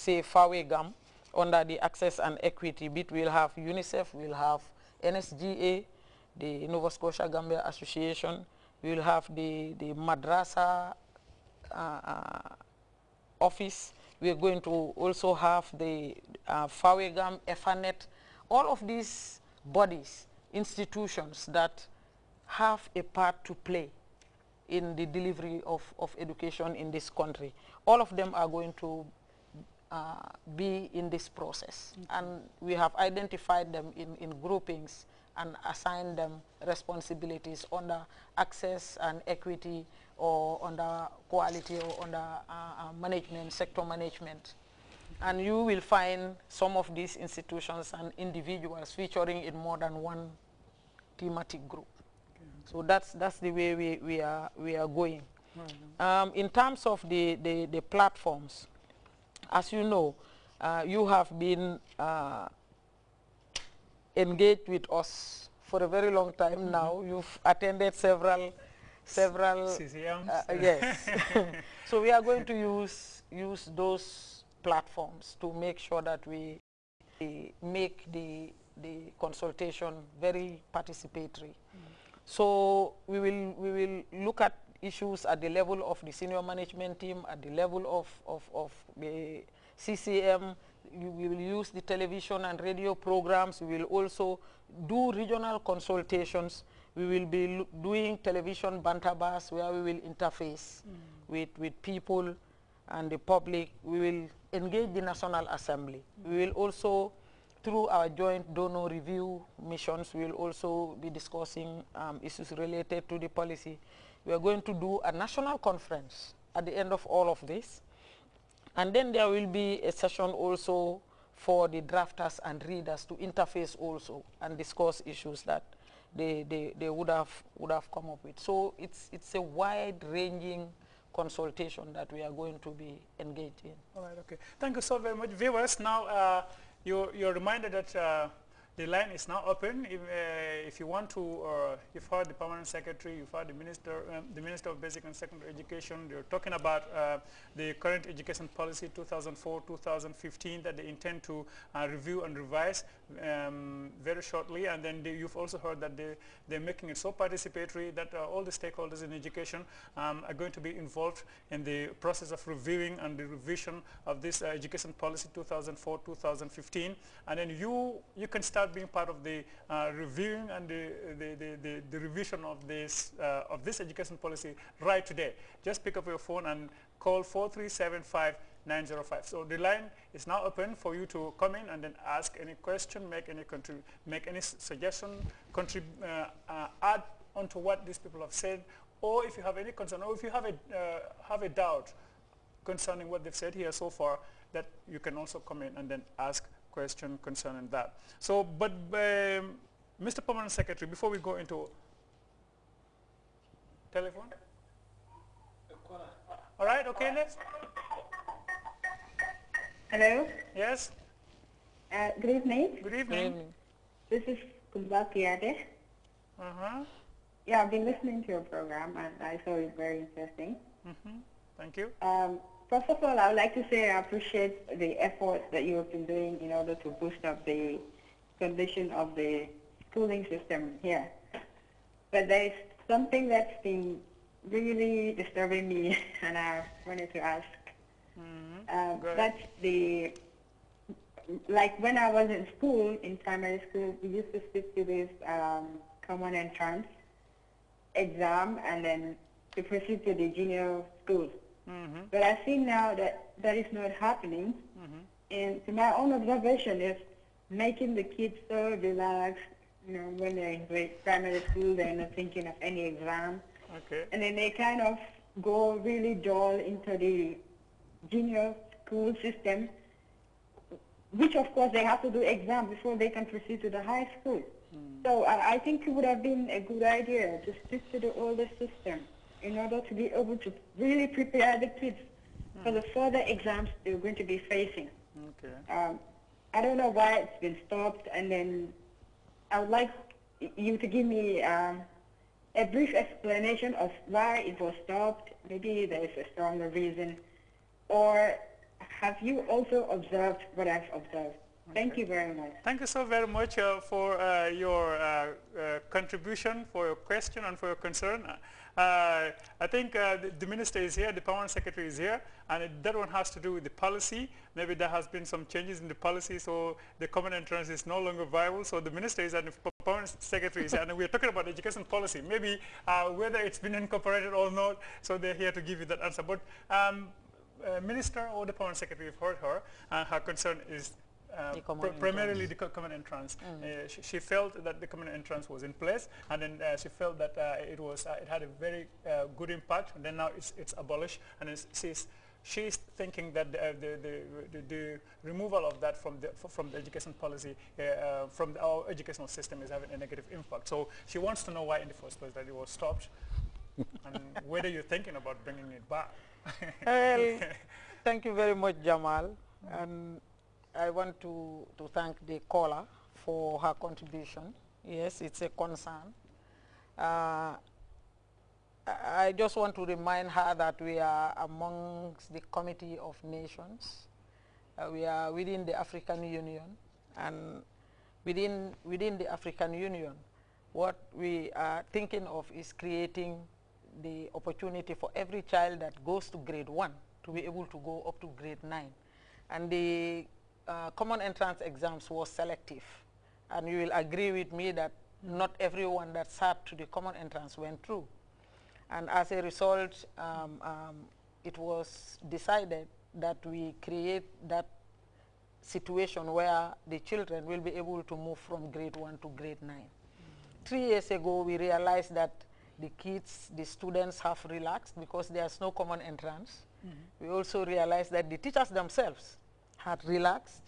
say, FAWEGAM, under the access and equity bit. We'll have UNICEF, we'll have NSGA, the Nova Scotia Gambia Association, we'll have the Madrasa office. We're going to also have the FAWEGAM, EFANET, all of these bodies, institutions that have a part to play in the delivery of education in this country. All of them are going to be in this process. And we have identified them in groupings and assigned them responsibilities under access and equity, or under quality, or under management, sector management. And you will find some of these institutions and individuals featuring in more than one thematic group. So that's the way we are going. In terms of the platforms, as you know, you have been engaged with us for a very long time now. You've attended several CCMs. Yes. So we are going to use those platforms to make sure that we make the consultation very participatory. So we will look at issues at the level of the senior management team, at the level of the CCM. We will use the television and radio programs. We will also do regional consultations. We will be doing television banterbars where we will interface with people and the public. We will engage the National Assembly. We will also, through our joint donor review missions, we will also be discussing issues related to the policy. We are going to do a national conference at the end of all of this. And then there will be a session also for the drafters and readers to interface also and discuss issues that they would have come up with. So it's a wide-ranging consultation that we are going to be engaged in. All right, okay. Thank you so very much. Viewers, now you're reminded that the line is now open. If you want to, you've heard the Permanent Secretary, you've heard the Minister of Basic and Secondary Education. They're talking about the current education policy 2004-2015 that they intend to review and revise very shortly. And then you've also heard that they're making it so participatory that all the stakeholders in education are going to be involved in the process of reviewing and the revision of this education policy 2004-2015. And then you can start being part of the reviewing and the revision of this education policy right today. Just pick up your phone and call 4375905. So the line is now open for you to come in and then ask any question, make any suggestion, add onto what these people have said, or if you have any concern, or if you have a doubt concerning what they've said here so far, that you can also come in and then ask question concerning that. So, but Mr. Permanent Secretary, before we go into telephone. All right, okay, let's. Hello. Yes. Good evening. Good evening. This is Kumbakiade. Yeah, I've been listening to your program and I thought it very interesting. Thank you. First of all, I would like to say I appreciate the efforts that you have been doing in order to boost up the condition of the schooling system here. But there is something that's been really disturbing me, and I wanted to ask. That's like when I was in school, in primary school, we used to stick to this common entrance exam and then to proceed to the junior school. But I see now that that is not happening. And to my own observation, is making the kids so relaxed. You know, when they're in primary school, they're not thinking of any exam. Okay. And then they kind of go really dull into the junior school system, which of course they have to do exam before they can proceed to the high school. So I think it would have been a good idea to stick to the older system in order to be able to really prepare the kids for the further exams they're going to be facing. Okay. I don't know why it's been stopped, and then I would like you to give me a brief explanation of why it was stopped. Maybe there is a stronger reason, or have you also observed what I've observed? Thank you very much. Thank you so very much for your contribution, for your question and for your concern. I think the minister is here, the permanent secretary is here, and that one has to do with the policy. Maybe there has been some changes in the policy, so the common entrance is no longer viable. So the minister is and the permanent secretary is here, and we're talking about education policy. Maybe whether it's been incorporated or not, so they're here to give you that answer. But minister or the permanent secretary, you've heard her, her concern is primarily the common entrance. She felt that the common entrance was in place, and then she felt that it had a very good impact, and then now it's abolished, and then she's thinking that the removal of that from the education policy, from our educational system, is having a negative impact. So she wants to know why in the first place that it was stopped, and whether you're thinking about bringing it back. Well, thank you very much, Jamal. And I want to thank the caller for her contribution. Yes, it's a concern. I just want to remind her that we are amongst the Committee of Nations. We are within the African Union, and within the African Union, what we are thinking of is creating the opportunity for every child that goes to grade 1 to be able to go up to grade 9. And the common entrance exams was selective, and you will agree with me that not everyone that sat to the common entrance went through. And as a result, it was decided that we create that situation where the children will be able to move from grade 1 to grade 9. 3 years ago, we realized that the kids, the students have relaxed because there's no common entrance. We also realized that the teachers themselves had relaxed,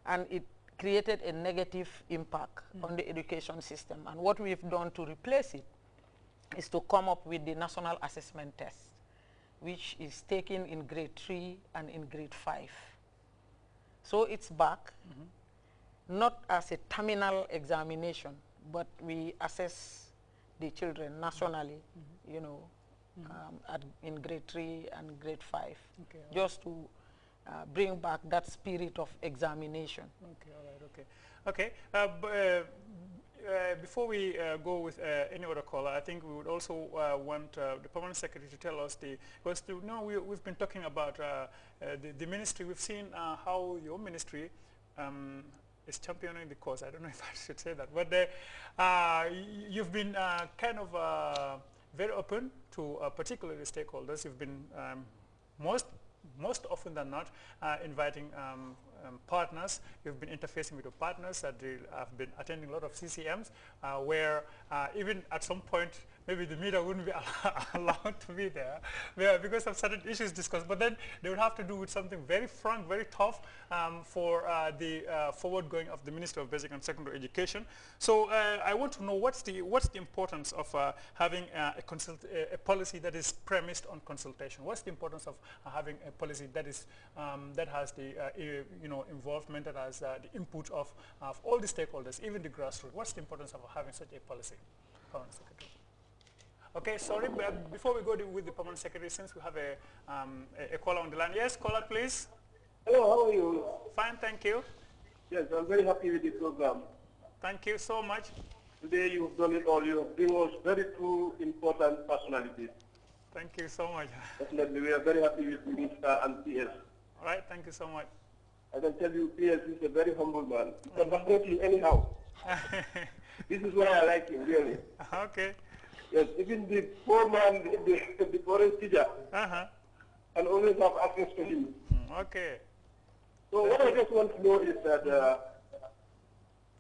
and it created a negative impact on the education system. And what we've done to replace it is to come up with the national assessment test, which is taken in grade 3 and in grade 5. So it's back, not as a terminal examination, but we assess the children nationally, you know, in grade 3 and grade 5, just to bring back that spirit of examination. Okay, all right, okay. Before we go with any other caller, I think we would also want the permanent secretary to tell us because we've been talking about the ministry. We've seen how your ministry is championing the cause. I don't know if I should say that, but you've been kind of very open to particularly stakeholders. You've been most often than not inviting partners. You've been interfacing with your partners that they have been attending a lot of CCMs where even at some point maybe the media wouldn't be allowed to be there because of certain issues discussed, but then they would have to do with something very frank, very tough for the forward going of the Minister of Basic and Secondary Education. So I want to know what's the importance of having a policy that is premised on consultation. What's the importance of having a policy that is that has the involvement, that has the input of all the stakeholders, even the grassroots? What's the importance of having such a policy, Permanent Secretary? Okay, sorry, but before we go with the Permanent Secretary, since we have a caller on the line. Yes, caller, please. Hello, how are you? Fine, thank you. Yes, I'm very happy with the program. Thank you so much. Today you've done it all. You have been very two important personalities. Thank you so much. Definitely, we are very happy with Minister and PS. All right, thank you so much. I can tell you, PS is a very humble man. He can support you anyhow. This is why I like him, really. Okay. Yes, even the poor man, the foreign teacher, can always have access to him. Okay. So what I just want to know is that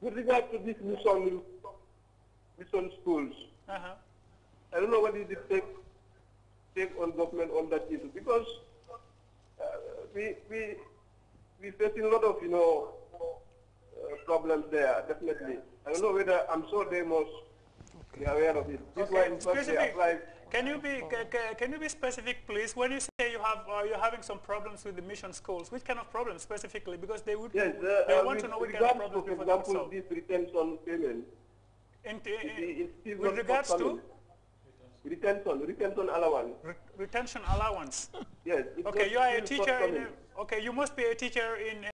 with regard to these mission schools, I don't know what is the take on government on that issue, because we facing a lot of problems there. Definitely, I don't know whether I'm sure they must be aware of it. This is why in fact they apply. Can you be specific, please? When you say you're having some problems with the mission schools, which kind of problems specifically? Because they would they want to know what kind of problems. For example, this retention payment. With regards to retention allowance. Retention allowance. Yes. Okay, you are a teacher Okay, you must be a teacher in